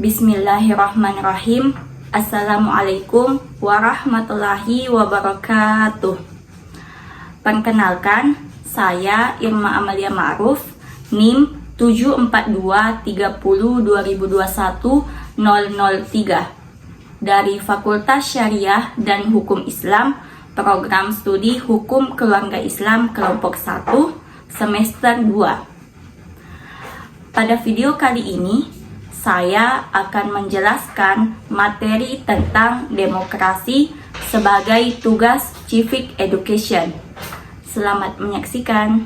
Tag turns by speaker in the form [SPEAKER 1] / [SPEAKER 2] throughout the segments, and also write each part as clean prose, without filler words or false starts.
[SPEAKER 1] Bismillahirrahmanirrahim. Assalamualaikum warahmatullahi wabarakatuh. Perkenalkan, saya Irma Amalia Ma'ruf, NIM 742302021-003 dari Fakultas Syariah dan Hukum Islam, Program Studi Hukum Keluarga Islam Kelompok 1, Semester 2. Pada video kali ini, saya akan menjelaskan materi tentang demokrasi sebagai tugas Civic Education. Selamat menyaksikan.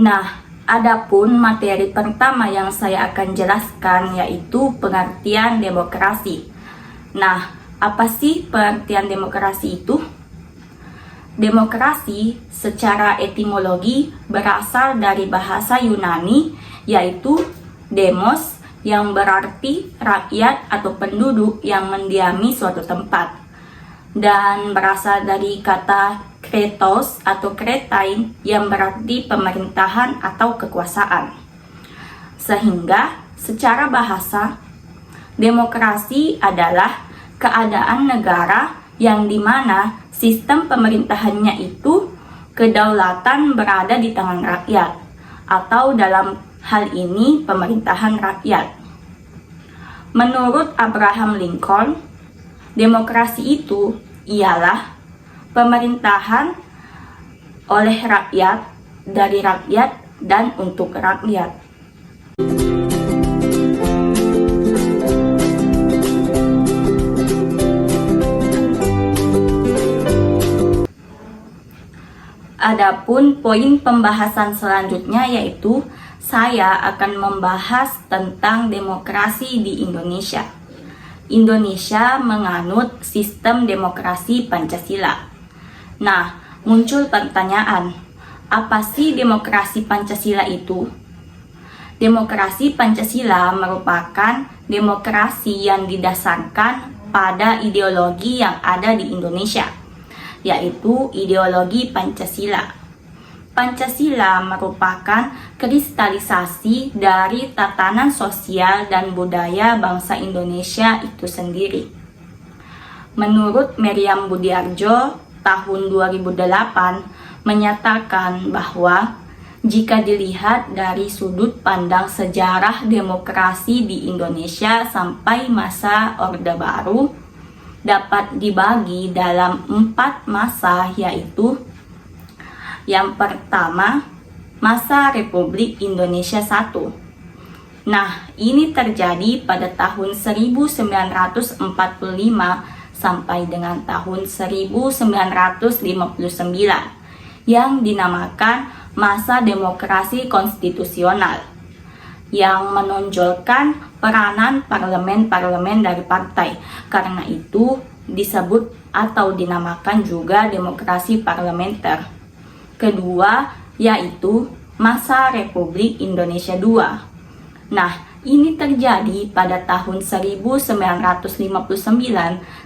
[SPEAKER 1] Nah, adapun materi pertama yang saya akan jelaskan yaitu pengertian demokrasi. Nah, apa sih pengertian demokrasi itu? Demokrasi secara etimologi berasal dari bahasa Yunani yaitu demos yang berarti rakyat atau penduduk yang mendiami suatu tempat, dan berasal dari kata kretos atau kretain yang berarti pemerintahan atau kekuasaan. Sehingga secara bahasa, demokrasi adalah keadaan negara yang dimana sistem pemerintahannya itu kedaulatan berada di tangan rakyat, atau dalam hal ini pemerintahan rakyat. Menurut Abraham Lincoln, demokrasi itu ialah pemerintahan oleh rakyat, dari rakyat, dan untuk rakyat. Adapun poin pembahasan selanjutnya yaitu saya akan membahas tentang demokrasi di Indonesia. Indonesia menganut sistem demokrasi Pancasila. Nah, muncul pertanyaan, apa sih demokrasi Pancasila itu? Demokrasi Pancasila merupakan demokrasi yang didasarkan pada ideologi yang ada di Indonesia, yaitu ideologi Pancasila. Pancasila merupakan kristalisasi dari tatanan sosial dan budaya bangsa Indonesia itu sendiri. Menurut Meriam Budiarjo tahun 2008 menyatakan bahwa jika dilihat dari sudut pandang sejarah demokrasi di Indonesia sampai masa Orde Baru, dapat dibagi dalam 4 masa, yaitu yang pertama, masa Republik Indonesia I. Nah, ini terjadi pada tahun 1945 sampai dengan tahun 1959 yang dinamakan masa demokrasi konstitusional, yang menonjolkan peranan parlemen-parlemen dari partai. Karena itu disebut atau dinamakan juga demokrasi parlementer. Kedua, yaitu masa Republik Indonesia II. Nah, ini terjadi pada tahun 1959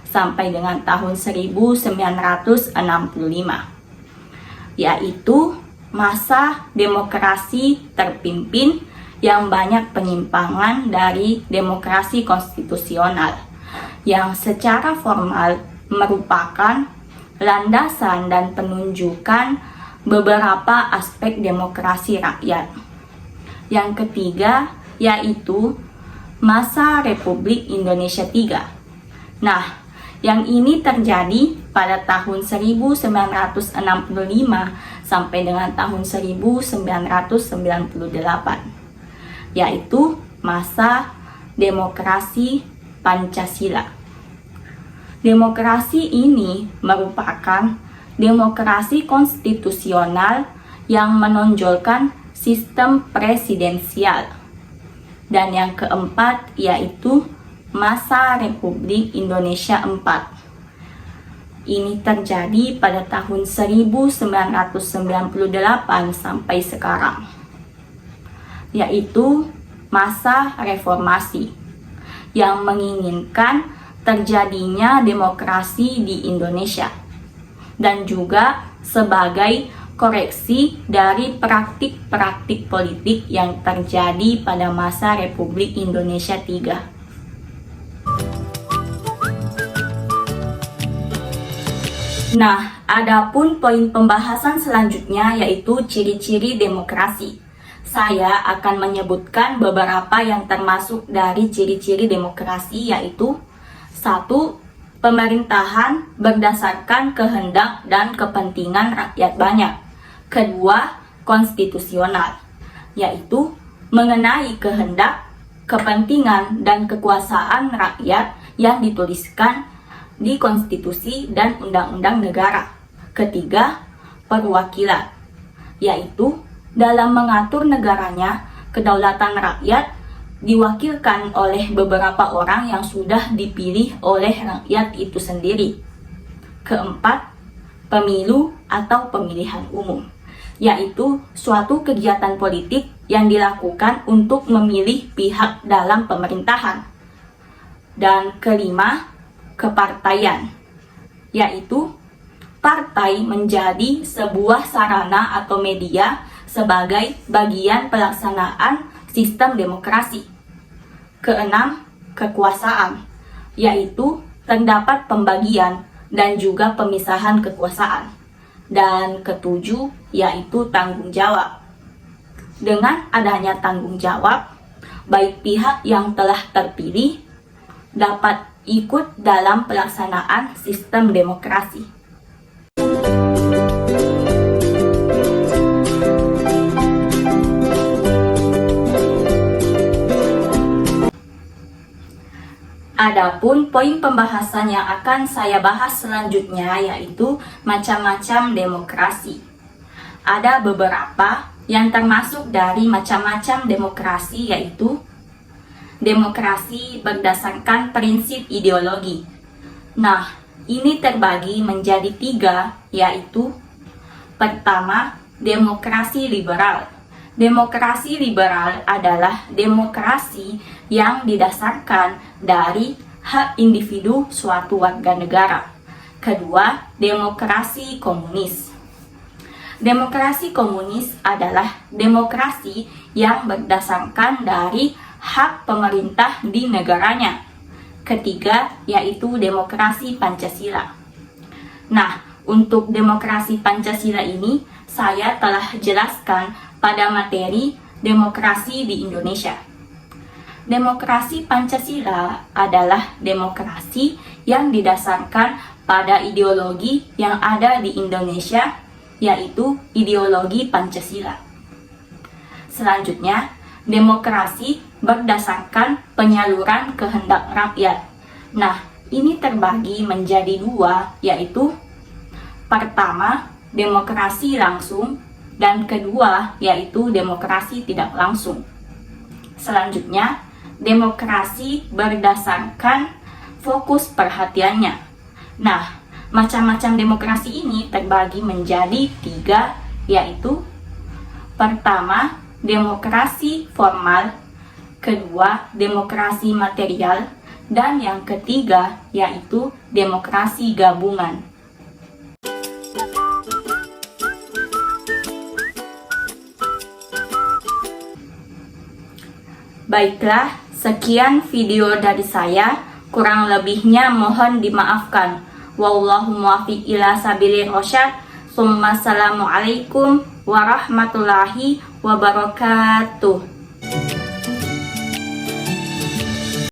[SPEAKER 1] sampai dengan tahun 1965, yaitu masa demokrasi terpimpin yang banyak penyimpangan dari demokrasi konstitusional, yang secara formal merupakan landasan dan penunjukan beberapa aspek demokrasi rakyat. Yang ketiga, yaitu masa Republik Indonesia III. Nah, yang ini terjadi pada tahun 1965 sampai dengan tahun 1998, yaitu masa demokrasi Pancasila. Demokrasi ini merupakan demokrasi konstitusional yang menonjolkan sistem presidensial. Dan yang keempat yaitu masa Republik Indonesia IV. Ini terjadi pada tahun 1998 sampai sekarang, yaitu masa reformasi yang menginginkan terjadinya demokrasi di Indonesia, dan juga sebagai koreksi dari praktik-praktik politik yang terjadi pada masa Republik Indonesia III. Nah, adapun poin pembahasan selanjutnya yaitu ciri-ciri demokrasi. Saya akan menyebutkan beberapa yang termasuk dari ciri-ciri demokrasi, yaitu 1. Pemerintahan berdasarkan kehendak dan kepentingan rakyat banyak. Kedua, konstitusional, yaitu mengenai kehendak, kepentingan, dan kekuasaan rakyat yang dituliskan di konstitusi dan undang-undang negara. Ketiga, perwakilan, yaitu dalam mengatur negaranya, kedaulatan rakyat diwakilkan oleh beberapa orang yang sudah dipilih oleh rakyat itu sendiri. Keempat, pemilu atau pemilihan umum, yaitu suatu kegiatan politik yang dilakukan untuk memilih pihak dalam pemerintahan. Dan kelima, kepartaian, yaitu partai menjadi sebuah sarana atau media sebagai bagian pelaksanaan sistem demokrasi. Keenam, kekuasaan, yaitu terdapat pembagian dan juga pemisahan kekuasaan. Dan ketujuh, yaitu tanggung jawab. Dengan adanya tanggung jawab, baik pihak yang telah terpilih dapat ikut dalam pelaksanaan sistem demokrasi. Adapun poin pembahasan yang akan saya bahas selanjutnya yaitu macam-macam demokrasi. Ada beberapa yang termasuk dari macam-macam demokrasi, yaitu demokrasi berdasarkan prinsip ideologi. Nah, ini terbagi menjadi 3, yaitu pertama, demokrasi liberal. Demokrasi liberal adalah demokrasi yang didasarkan dari hak individu suatu warga negara. Kedua, demokrasi komunis. Demokrasi komunis adalah demokrasi yang berdasarkan dari hak pemerintah di negaranya. Ketiga, yaitu demokrasi Pancasila. Nah, untuk demokrasi Pancasila ini saya telah jelaskan pada materi demokrasi di Indonesia. Demokrasi Pancasila adalah demokrasi yang didasarkan pada ideologi yang ada di Indonesia, yaitu ideologi Pancasila. Selanjutnya, demokrasi berdasarkan penyaluran kehendak rakyat. Nah, ini terbagi menjadi 2, yaitu pertama, demokrasi langsung, dan kedua, yaitu demokrasi tidak langsung. Selanjutnya, demokrasi berdasarkan fokus perhatiannya. Nah, macam-macam demokrasi ini terbagi menjadi 3, yaitu pertama, demokrasi formal, kedua, demokrasi material, dan yang ketiga, yaitu demokrasi gabungan. Baiklah, sekian video dari saya. Kurang lebihnya mohon dimaafkan. Wallahu muwaffiq ila sabilir rasyad. Assalamualaikum warahmatullahi wabarakatuh.